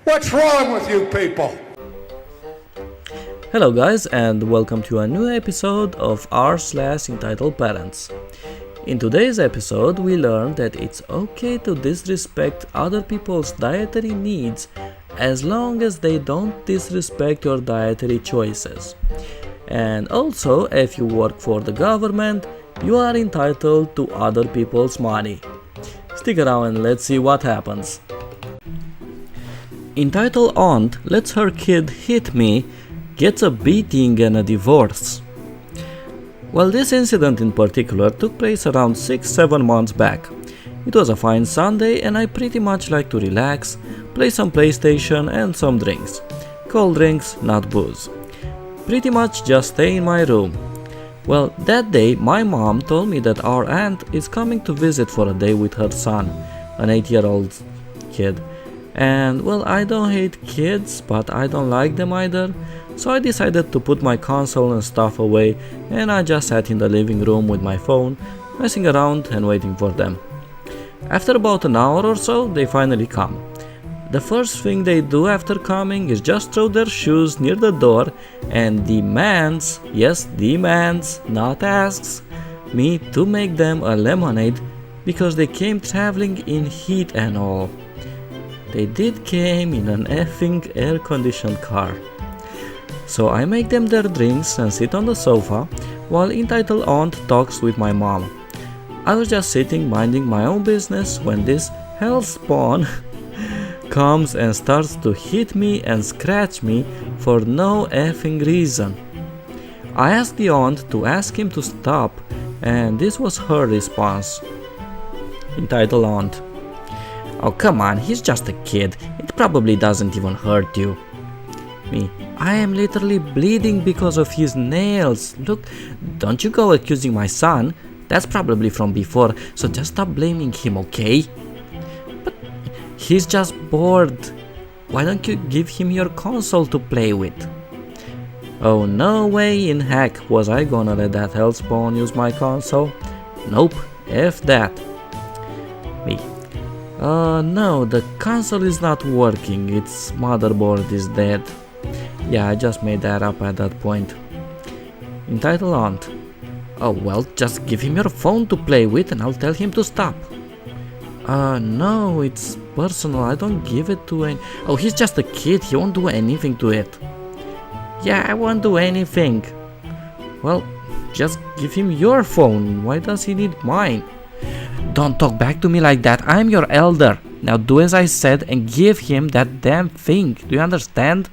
What's wrong with you people? Hello guys, and welcome to a new episode of r/Entitledparents. In today's episode we learn that it's okay to disrespect other people's dietary needs as long as they don't disrespect your dietary choices. And also, if you work for the government, you are entitled to other people's money. Stick around and let's see what happens. Entitled aunt lets her kid hit me, gets a beating and a divorce. Well, this incident in particular took place around 6-7 months back. It was a fine Sunday and I pretty much like to relax, play some PlayStation and some drinks. Cold drinks, not booze. Pretty much just stay in my room. Well, that day my mom told me that our aunt is coming to visit for a day with her son, an 8-year-old kid. And well, I don't hate kids, but I don't like them either. So I decided to put my console and stuff away and I just sat in the living room with my phone, messing around and waiting for them. After about an hour or so, they finally come. The first thing they do after coming is just throw their shoes near the door and demands, yes demands, not asks, me to make them a lemonade because they came traveling in heat and all. They did came in an effing air-conditioned car. So I make them their drinks and sit on the sofa while entitled aunt talks with my mom. I was just sitting minding my own business when this hellspawn comes and starts to hit me and scratch me for no effing reason. I asked the aunt to ask him to stop and this was her response. Entitled aunt: "Oh come on, he's just a kid, it probably doesn't even hurt you." Me: "I am literally bleeding because of his nails. Look, don't you go accusing my son, that's probably from before, so just stop blaming him, okay? But he's just bored. Why don't you give him your console to play with?" Oh, no way in heck was I gonna let that hellspawn use my console. Nope, F that. Me: "No, the console is not working, its motherboard is dead." Yeah, I just made that up at that point. Entitled aunt: "Oh well, just give him your phone to play with and I'll tell him to stop." No, it's personal, I don't give it to any— "Oh, he's just a kid, he won't do anything to it." Yeah, I won't do anything. Well, just give him your phone, why does he need mine? Don't talk back to me like that, I'm your elder. Now do as I said and give him that damn thing, do you understand?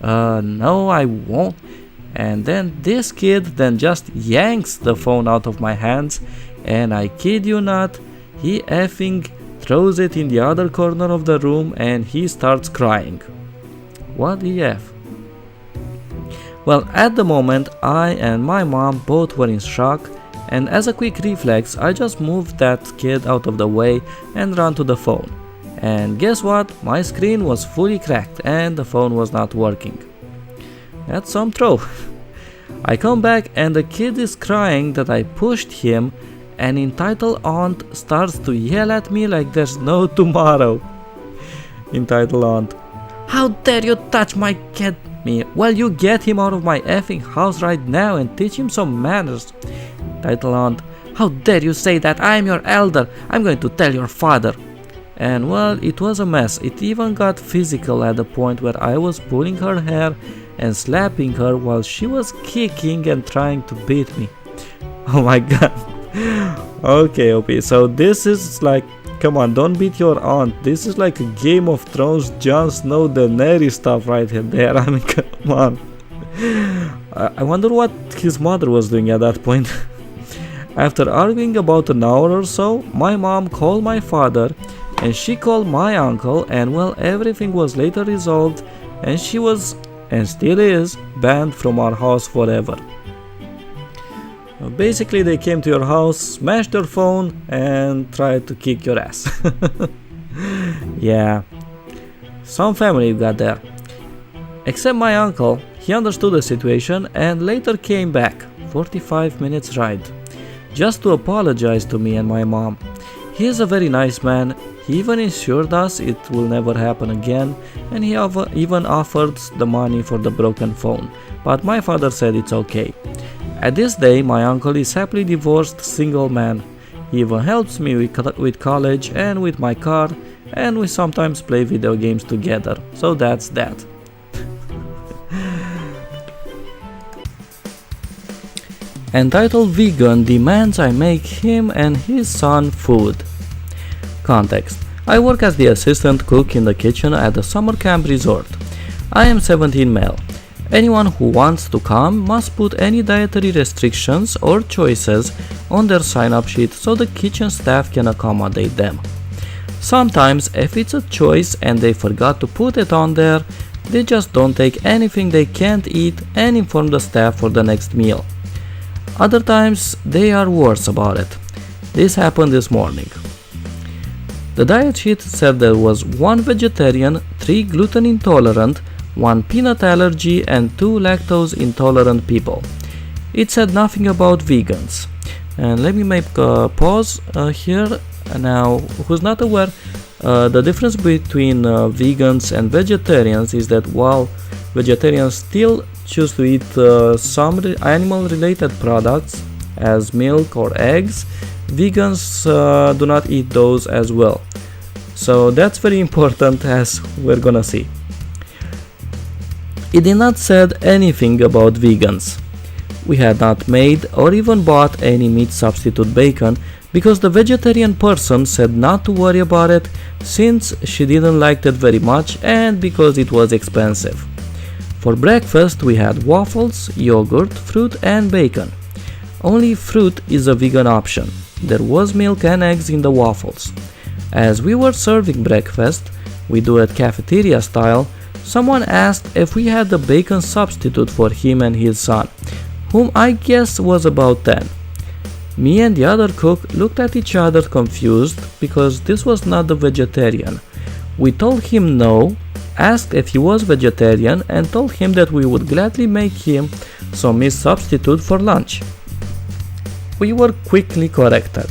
No, I won't. And then this kid then just yanks the phone out of my hands and I kid you not, he effing throws it in the other corner of the room and he starts crying. What the F? Well, at the moment I and my mom both were in shock, and as a quick reflex I just moved that kid out of the way and ran to the phone. And guess what? My screen was fully cracked and the phone was not working. That's some throw. I come back and the kid is crying that I pushed him, and entitled aunt starts to yell at me like there's no tomorrow. Entitled aunt: "How dare you touch my kid?" Me: "Well, you get him out of my effing house right now and teach him some manners." Entitled aunt: "How dare you say that? I am your elder, I'm going to tell your father." And well, it was a mess. It even got physical at the point where I was pulling her hair and slapping her while she was kicking and trying to beat me. Oh my god. Okay, OP, so this is like, come on, don't beat your aunt. This is like a Game of Thrones, Jon Snow, Daenerys stuff right there. I mean, come on. I wonder what his mother was doing at that point. After arguing about an hour or so, my mom called my father and she called my uncle, and well, everything was later resolved and she was, and still is, banned from our house forever. Basically they came to your house, smashed your phone and tried to kick your ass. Yeah, some family you got there. Except my uncle, he understood the situation and later came back, 45 minutes ride, just to apologize to me and my mom. He is a very nice man, He even assured us it will never happen again, and he even offered the money for the broken phone, but my father said it's okay. At this day, my uncle is happily divorced single man. He even helps me with college and with my car, and we sometimes play video games together. So that's that. Entitled Vegan demands I make him and his son food. Context: I work as the assistant cook in the kitchen at the summer camp resort. I am 17 male. Anyone who wants to come must put any dietary restrictions or choices on their sign-up sheet so the kitchen staff can accommodate them. Sometimes, if it's a choice and they forgot to put it on there, they just don't take anything they can't eat and inform the staff for the next meal. Other times, they are worse about it. This happened this morning. The diet sheet said there was 1 vegetarian, 3 gluten intolerant, 1 peanut allergy and 2 lactose intolerant people. It said nothing about vegans. And let me make a pause here. Now, who's not aware, the difference between vegans and vegetarians is that while vegetarians still choose to eat some animal related products as milk or eggs, vegans do not eat those as well. So that's very important, as we're gonna see. It did not said anything about vegans. We had not made or even bought any meat substitute bacon because the vegetarian person said not to worry about it since she didn't like it very much and because it was expensive. For breakfast we had waffles, yogurt, fruit and bacon. Only fruit is a vegan option. There was milk and eggs in the waffles. As we were serving breakfast, we do it cafeteria style, someone asked if we had the bacon substitute for him and his son, whom I guess was about 10. Me and the other cook looked at each other confused because this was not the vegetarian. We told him no, asked if he was vegetarian and told him that we would gladly make him some meat substitute for lunch. We were quickly corrected.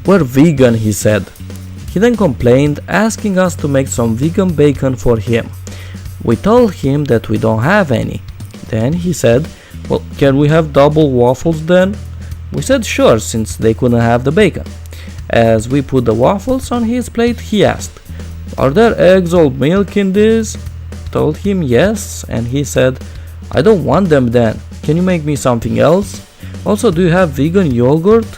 "We're vegan," he said. He then complained, asking us to make some vegan bacon for him. We told him that we don't have any. Then he said, "Well, can we have double waffles then?" We said sure, since they couldn't have the bacon. As we put the waffles on his plate, he asked, "Are there eggs or milk in this?" Told him yes, and he said, "I don't want them then. Can you make me something else? Also, do you have vegan yogurt?"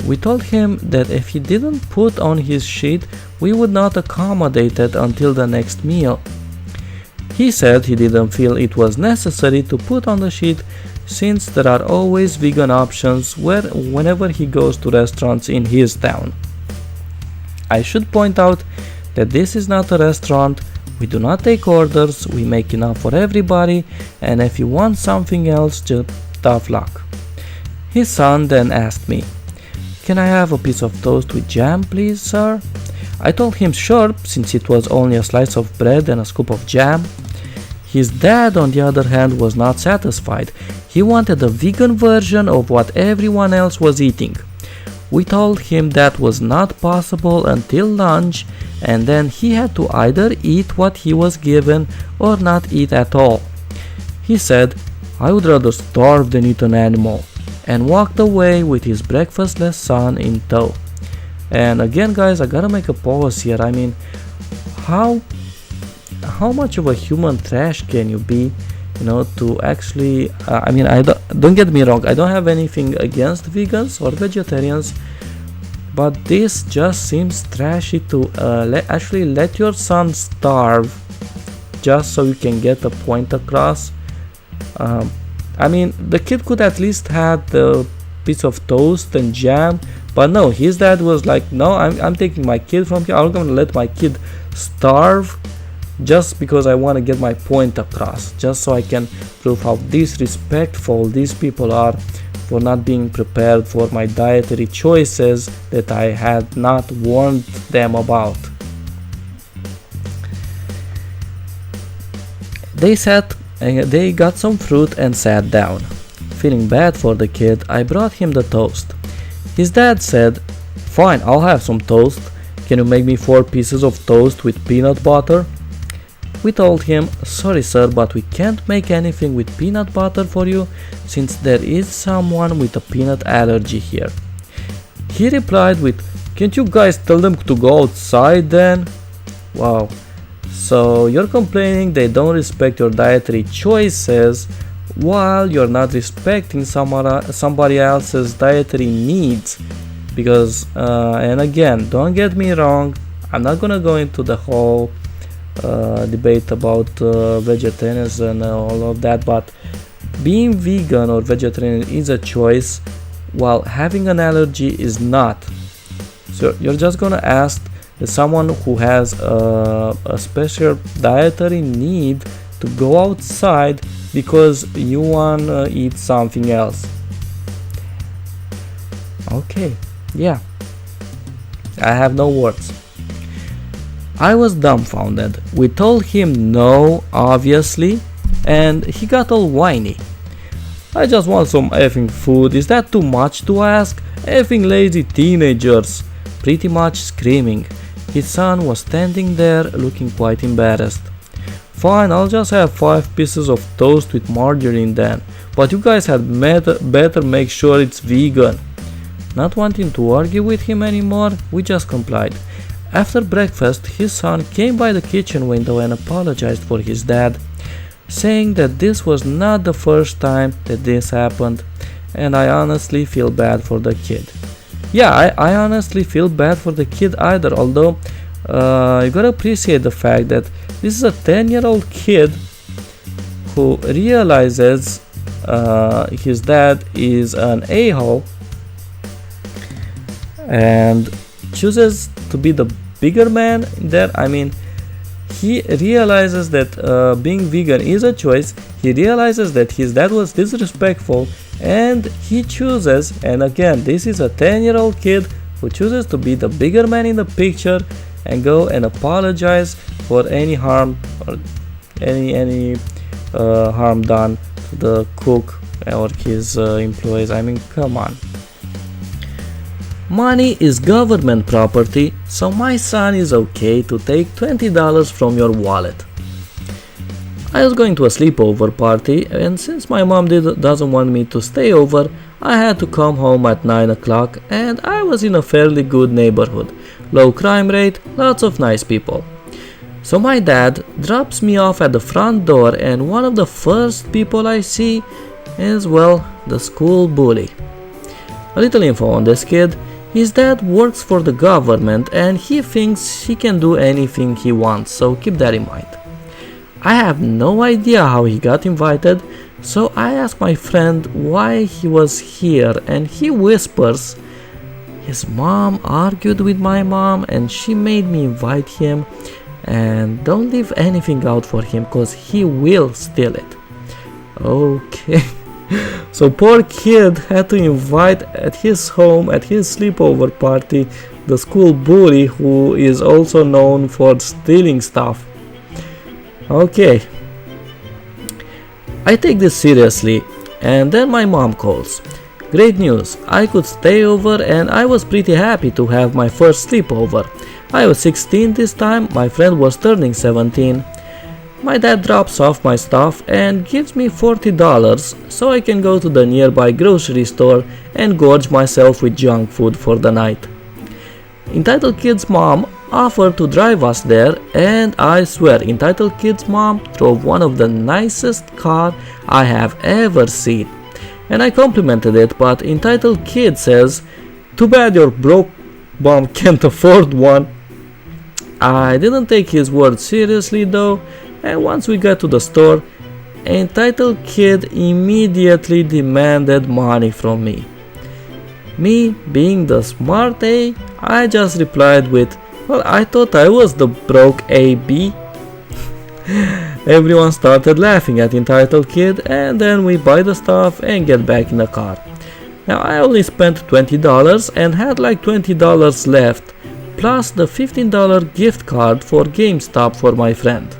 We told him that if he didn't put on his sheet, we would not accommodate it until the next meal. He said he didn't feel it was necessary to put on the sheet since there are always vegan options whenever he goes to restaurants in his town. I should point out that this is not a restaurant. We do not take orders, we make enough for everybody, and if you want something else, just tough luck. His son then asked me, "Can I have a piece of toast with jam, please, sir?" I told him sure, since it was only a slice of bread and a scoop of jam. His dad, on the other hand, was not satisfied. He wanted a vegan version of what everyone else was eating. We told him that was not possible until lunch, and then he had to either eat what he was given or not eat at all. He said, "I would rather starve than eat an animal," and walked away with his breakfastless son in tow. And again, guys, I gotta make a pause here. I mean, how much of a human trash can you be, to actually don't get me wrong, I don't have anything against vegans or vegetarians, but this just seems trashy to actually let your son starve just so you can get a point across. The kid could at least have the piece of toast and jam, but no, his dad was like, "No, I'm taking my kid from here. I'm gonna let my kid starve just because I want to get my point across, just so I can prove how disrespectful these people are for not being prepared for my dietary choices that I had not warned them about." They got some fruit and sat down. Feeling bad for the kid, I brought him the toast. His dad said, Fine, I'll have some toast. Can you make me 4 pieces of toast with peanut butter? We told him, sorry sir, but we can't make anything with peanut butter for you since there is someone with a peanut allergy here. He replied with, can't you guys tell them to go outside then? Wow. So you're complaining they don't respect your dietary choices while you're not respecting somebody else's dietary needs. Because, and again, don't get me wrong, I'm not gonna go into the whole debate about vegetarians and all of that, but being vegan or vegetarian is a choice while having an allergy is not. So you're just gonna ask someone who has a special dietary need to go outside because you wanna eat something else. Okay, yeah, I have no words. I was dumbfounded. We told him no, obviously, and he got all whiny. I just want some effing food, is that too much to ask? Effing lazy teenagers, pretty much screaming. His son was standing there looking quite embarrassed. Fine, I'll just have 5 pieces of toast with margarine then, but you guys had better make sure it's vegan. Not wanting to argue with him anymore, we just complied. After breakfast, his son came by the kitchen window and apologized for his dad, saying that this was not the first time that this happened, and I honestly feel bad for the kid. Yeah, I honestly feel bad for the kid either, although you gotta appreciate the fact that this is a 10-year-old kid who realizes his dad is an a-hole and chooses to be the bigger man there. I mean, he realizes that being vegan is a choice. He realizes that his dad was disrespectful and he chooses, and again, this is a 10-year-old kid who chooses to be the bigger man in the picture and go and apologize for any harm or any harm done to the cook or his employees. I mean, come on. Money is government property, so my son is okay to take $20 from your wallet. I was going to a sleepover party, and since my mom doesn't want me to stay over, I had to come home at 9 o'clock, and I was in a fairly good neighborhood. Low crime rate, lots of nice people. So my dad drops me off at the front door, and one of the first people I see is, well, the school bully. A little info on this kid. His dad works for the government and he thinks he can do anything he wants, so keep that in mind. I have no idea how he got invited, so I ask my friend why he was here, and he whispers, his mom argued with my mom and she made me invite him, and don't leave anything out for him cause he will steal it. Okay. So poor kid had to invite at his home, at his sleepover party, the school bully who is also known for stealing stuff. Okay. I take this seriously, and then my mom calls. Great news, I could stay over and I was pretty happy to have my first sleepover. I was 16 this time, my friend was turning 17. My dad drops off my stuff and gives me $40 so I can go to the nearby grocery store and gorge myself with junk food for the night. Entitled Kid's mom offered to drive us there, and I swear Entitled Kid's mom drove one of the nicest cars I have ever seen. And I complimented it, but Entitled Kid says, too bad your broke mom can't afford one. I didn't take his words seriously though, and once we got to the store, Entitled Kid immediately demanded money from me. Me, being the smart A, I just replied with, well, I thought I was the broke AB. Everyone started laughing at Entitled Kid, and then we buy the stuff and get back in the car. Now I only spent $20 and had like $20 left, plus the $15 gift card for GameStop for my friend.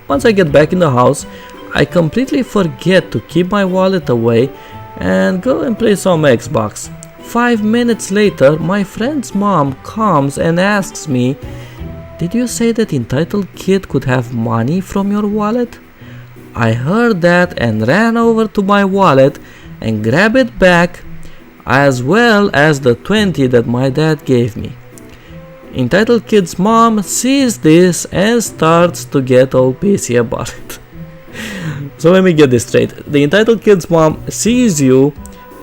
Once I get back in the house, I completely forget to keep my wallet away and go and play some Xbox. 5 minutes later, my friend's mom comes and asks me, "Did you say that entitled kid could have money from your wallet?" I heard that and ran over to my wallet and grabbed it back, as well as the 20 that my dad gave me. Entitled kid's mom sees this and starts to get all pissy about it. So let me get this straight. The entitled kid's mom sees you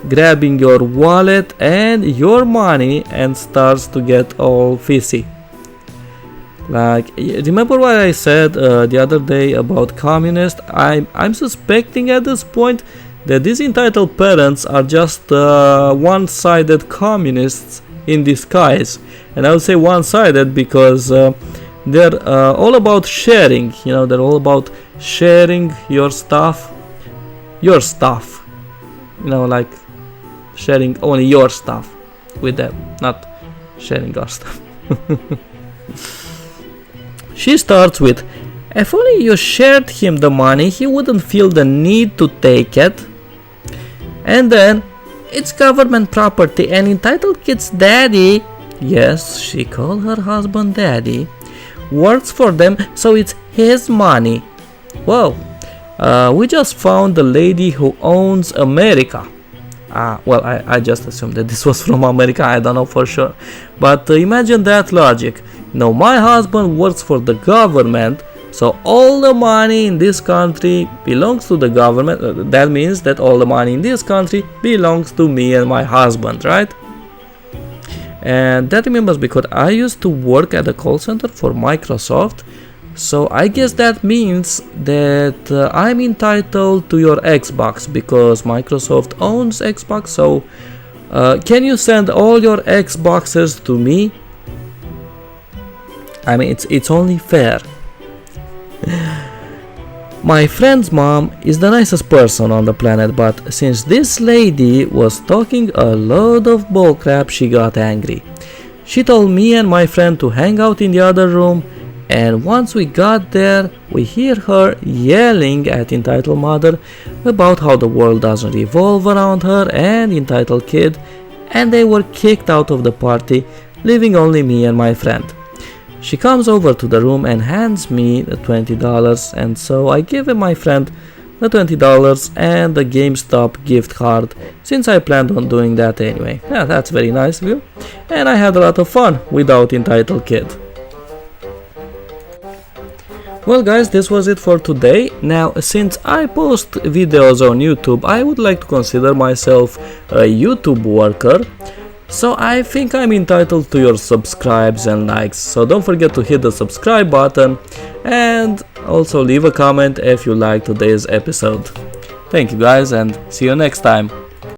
grabbing your wallet and your money and starts to get all fissy. Like, remember what I said the other day about communists? I'm suspecting at this point that these entitled parents are just one-sided communists in disguise. And I would say one-sided because they're all about sharing. You know, they're all about sharing your stuff. You know, like sharing only your stuff with them, not sharing our stuff. She starts with, "If only you shared him the money, he wouldn't feel the need to take it." And then, "It's government property and entitled kid's daddy," yes, she called her husband daddy, "works for them, so it's his money." Whoa, we just found the lady who owns America. Well, I just assumed that this was from America, I don't know for sure. But imagine that logic. Now, my husband works for the government, so all the money in this country belongs to the government. That means that all the money in this country belongs to me and my husband, right? And that remembers because I used to work at a call center for Microsoft. So I guess that means that I'm entitled to your Xbox because Microsoft owns Xbox. So can you send all your Xboxes to me? I mean, it's only fair. My friend's mom is the nicest person on the planet, but since this lady was talking a load of bullcrap, she got angry. She told me and my friend to hang out in the other room, and once we got there, we hear her yelling at entitled mother about how the world doesn't revolve around her and entitled kid, and they were kicked out of the party, leaving only me and my friend. She comes over to the room and hands me the $20, and so I give my friend the $20 and the GameStop gift card, since I planned on doing that anyway. Yeah, that's very nice of you. And I had a lot of fun without entitled kid. Well guys, this was it for today. Now, since I post videos on YouTube, I would like to consider myself a YouTube worker. So I think I'm entitled to your subscribes and likes. So don't forget to hit the subscribe button and also leave a comment if you liked today's episode. Thank you guys and see you next time.